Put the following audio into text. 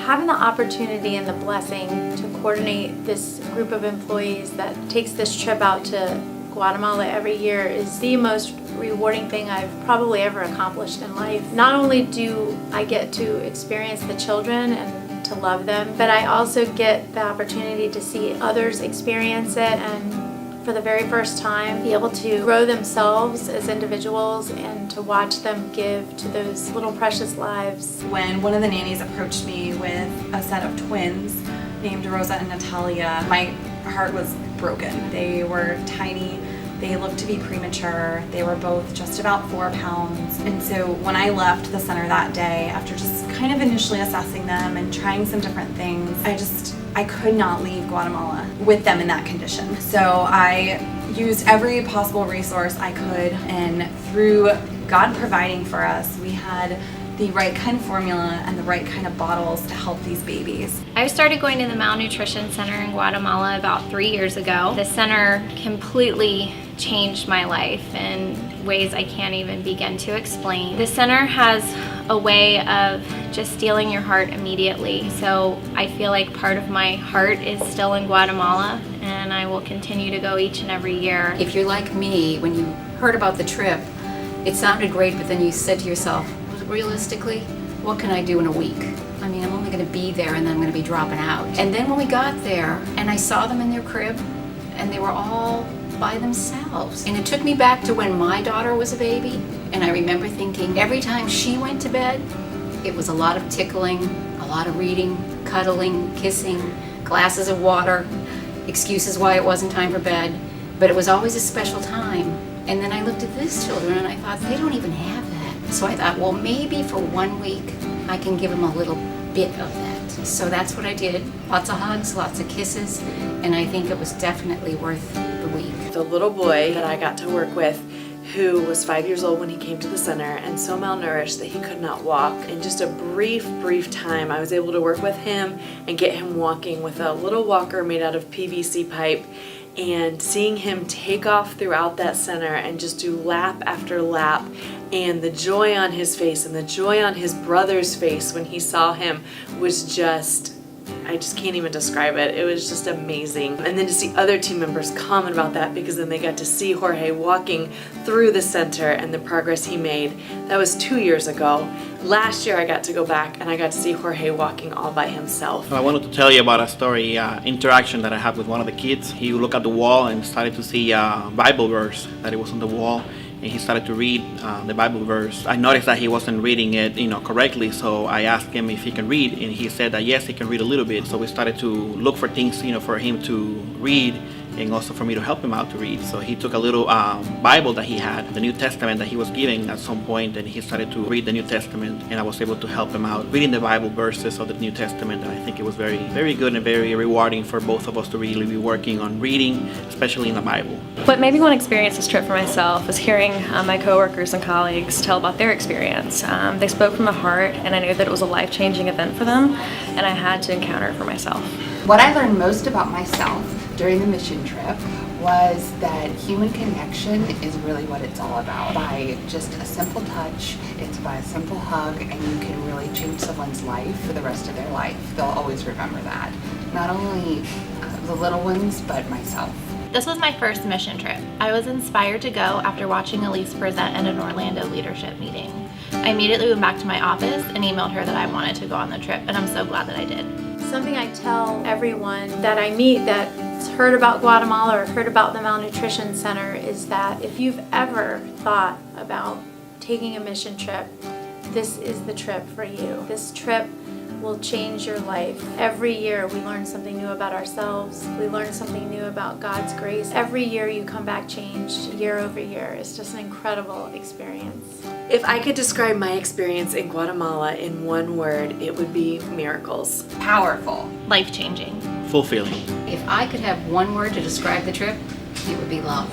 Having the opportunity and the blessing to coordinate this group of employees that takes this trip out to Guatemala every year is the most rewarding thing I've probably ever accomplished in life. Not only do I get to experience the children and to love them, but I also get the opportunity to see others experience it and for the very first time be able to grow themselves as individuals and to watch them give to those little precious lives. When one of the nannies approached me with a set of twins named Rosa and Natalia, my heart was broken. They were tiny, they looked to be premature, they were both just about 4 pounds. And so when I left the center that day, after just kind of initially assessing them and trying some different things, I could not leave Guatemala with them in that condition. So I used every possible resource I could, and through God providing for us, we had the right kind of formula and the right kind of bottles to help these babies. I started going to the Malnutrition Center in Guatemala about 3 years ago. The center completely changed my life in ways I can't even begin to explain. The center has a way of just stealing your heart immediately. So I feel like part of my heart is still in Guatemala, and I will continue to go each and every year. If you're like me, when you heard about the trip, it sounded great, but then you said to yourself, realistically, what can I do in a week? I mean, I'm only going to be there and then I'm going to be dropping out. And then when we got there and I saw them in their crib and they were all by themselves. And it took me back to when my daughter was a baby, and I remember thinking every time she went to bed, it was a lot of tickling, a lot of reading, cuddling, kissing, glasses of water, excuses why it wasn't time for bed, but it was always a special time. And then I looked at these children and I thought, they don't even have that. So I thought, well, maybe for 1 week I can give them a little bit of that. So that's what I did. Lots of hugs, lots of kisses, and I think it was definitely worth the week. The little boy that I got to work with, who was 5 years old when he came to the center and so malnourished that he could not walk. In just a brief time, I was able to work with him and get him walking with a little walker made out of PVC pipe, and seeing him take off throughout that center and just do lap after lap, and the joy on his face and the joy on his brother's face when he saw him was just, I just can't even describe it. It was just amazing. And then to see other team members comment about that, because then they got to see Jorge walking through the center and the progress he made. That was 2 years ago. Last year I got to go back and I got to see Jorge walking all by himself. I wanted to tell you about a story, interaction that I had with one of the kids. He looked at the wall and started to see a Bible verse that it was on the wall. And he started to read the Bible verse. I noticed that he wasn't reading it, correctly, so I asked him if he can read, and he said that yes, he can read a little bit. So we started to look for things, for him to read, and also for me to help him out to read. So he took a little Bible that he had, the New Testament that he was giving at some point, and he started to read the New Testament, and I was able to help him out reading the Bible verses of the New Testament. And I think it was very, very good and very rewarding for both of us to really be working on reading, especially in the Bible. What made me want to experience this trip for myself was hearing my coworkers and colleagues tell about their experience. They spoke from the heart, and I knew that it was a life-changing event for them, and I had to encounter it for myself. What I learned most about myself during the mission trip was that human connection is really what it's all about. By just a simple touch, it's by a simple hug, and you can really change someone's life for the rest of their life. They'll always remember that. Not only the little ones, but myself. This was my first mission trip. I was inspired to go after watching Elise present at an Orlando leadership meeting. I immediately went back to my office and emailed her that I wanted to go on the trip, and I'm so glad that I did. Something I tell everyone that I meet that's heard about Guatemala or heard about the Malnutrition Center is that if you've ever thought about taking a mission trip, this is the trip for you. This trip will change your life. Every year we learn something new about ourselves. We learn something new about God's grace. Every year you come back changed, year over year. It's just an incredible experience. If I could describe my experience in Guatemala in one word, it would be miracles. Powerful. Life-changing. Fulfilling. If I could have one word to describe the trip, it would be love.